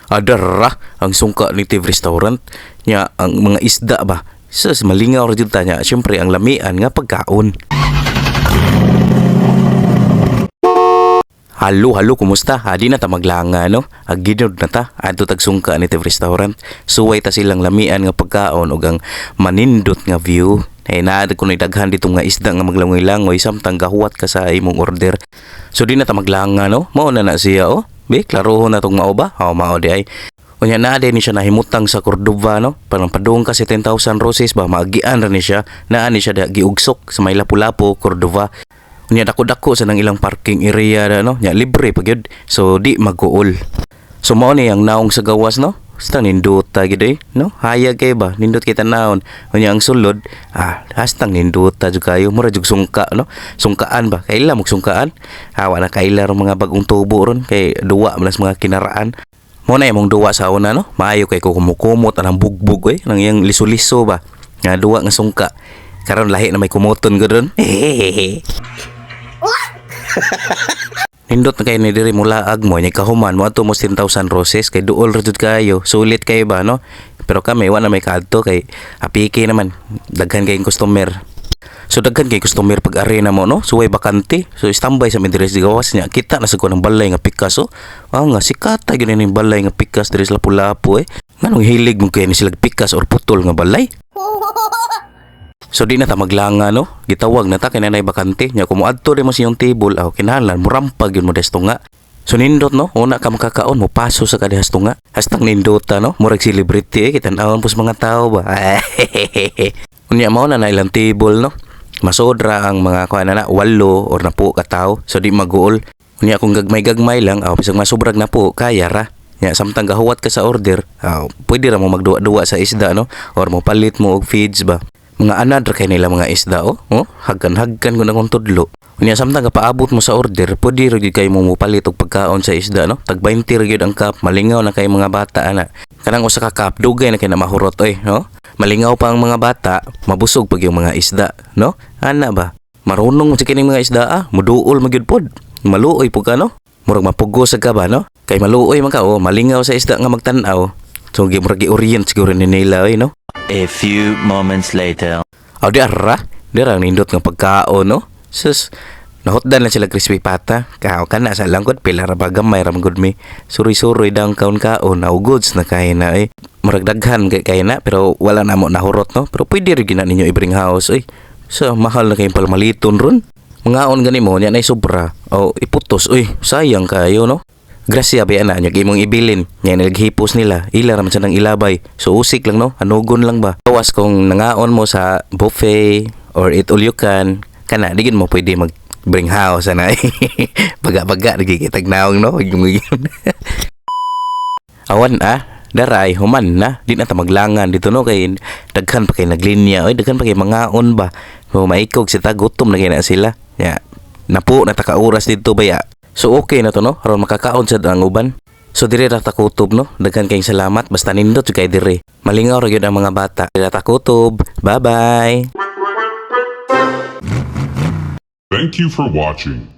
Adara ang sungka ni Tiv Restaurant nya ang mga isda ba. Sus malingaw ra jud ta nya. Syempre ang lamian nga pagkaon. Halo, kumusta? Di na ta maglanga, no? Aginod na ta. Adto tag sungka ni Tiv Restaurant. Suway ta silang lamian nga pagkaon ug ang manindot nga view. Naad ko daghan dito nga isda nga maglangoy-langoy samtang gahuwat ka sa imong order. So di na ta maglanga, no? Mao na siya, oh. Be, klarohon na tong mao ba? Mao di ay. Unya na ni siya nahimutang sa Cordova, no? Parang padung ka 10,000 roses ba? Maagian ra ni siya. Naa ni siya giugsok sa may Lapu-Lapu, Cordova. Unya dako-dako sa nang ilang parking area na, no? Nya libre pa gyud. So di maguol. So mao ni ang naong sa gawas, no? Hasta nindot ta gid no? Hayag kay ba? Nindot kita naon. Unya ang sulod, hastang nindot ta jud kayo. Mura jud sungka, no? Sungkaan ba? Kaila mo sungkaan? Hawa na kaila ro mga bagong tubo ron kay duwa manas mga kinaraan. Mo na imong duwa sa una, no? Maayo kay ko kumukumot anang bugbog nang iyang liso-liso ba. Nga duwa nga sungka. Karon lahi na may kumuton gud ron. Nindot na kayo ni diri mula agmo nya kahuman mo ato mo 10,000 roses kay duol ra jud kayo. Sulit kayo ba, no? Pero kami wala may kadto kay apiki naman. Daghan kayong customer. So daghan kay customer pag arena mo, no? Suway bakante. So standby sa midires di gawas niya. Kita na sa kuno ng balay nga pikas, oh. Nga sikata gyud ni balay nga pikas diri sa Lapu-Lapu Nganong hilig mo kay ni sila pikas or putol nga balay? So di na ta maglanga, no? Gitawag na ta kay nanay bakante nya kumuadto rin mo siyang table kinahanglan mo rampag yun mo desto nga. So nindot, no? Una ka makakaon mo paso sa kadihas nga. Hastang nindot ta, no? Murag celebrity kitan-awon pus mga tao ba. Unya mao na ilang table, no? Masodra ang mga kuan na 8 or 10 ka tao. So di maguol. Unya kung gagmay-gagmay lang, bisag masubrag na po kaya ra. Nya samtang gahuwat ka sa order, pwede ra mo magduwa-duwa sa isda, no? Or mo palit mo og feeds ba. Mga anad ra kay nila mga isda, hagkan-hagkan ko na kong tudlo. Unya samtang kapaabot mo sa order, pwede ra gyud kay mo mupalit og pagkaon sa isda, no? Tag 20 ra gyud ang cup, malingaw na kay mga bata ana. Kanang usa ka cup dugay na kay na mahurot no? Malingaw pa ang mga bata, mabusog pag yung mga isda, no? Ana ba? Marunong sa kining mga isda, muduol magyud pod. Maluoy pud ka, no? Murag mapugos ka ba, no? Kay maluoy man ka, malingaw sa isda nga magtan-aw. So murag gi-orient siguro ni nila, no? A few moments later. Dira nindot nga pagkaon, no? Sus, nahotdan lang sila crispy pata. Kao ka na sa langkod, pila ra ba gamay ra magud mi. Suri-suri dang kaon-kaon, goods na kay na Murag daghan kay na, pero wala na mo nahurot, no? Pero pwede rin gina ninyo i-bring house, So, mahal na kayong palmaliton ron. Mangaon gani mo, niya na sobra. Iputos, sayang kayo, no? Grasya ba na nyo imong ibilin. Nya naghipos nila. Ila raman sa nang ilabay. So usik lang, no? Hanugon lang ba? Tawas kung nangaon mo sa buffet or eat all you can. Kana digin mo pwede mag bring house na. Baga-baga nagkikitag naong, no? Awan daray human na. Di na ta maglangan dito, no? Kay daghan pa kay naglinya. Daghan pa kay mangaon ba? Maikog sita gutom na kay na sila. Ya. Napo na taka-oras dito ba ya? So okay na to, no? Aron makakaon sa ang uban. So dire ra ta kutob, no? Daghan kayong salamat basta nindot jud kay dire. Malingaw ra gyud ang mga bata. Dire ta kutob. Bye-bye. Thank you for watching.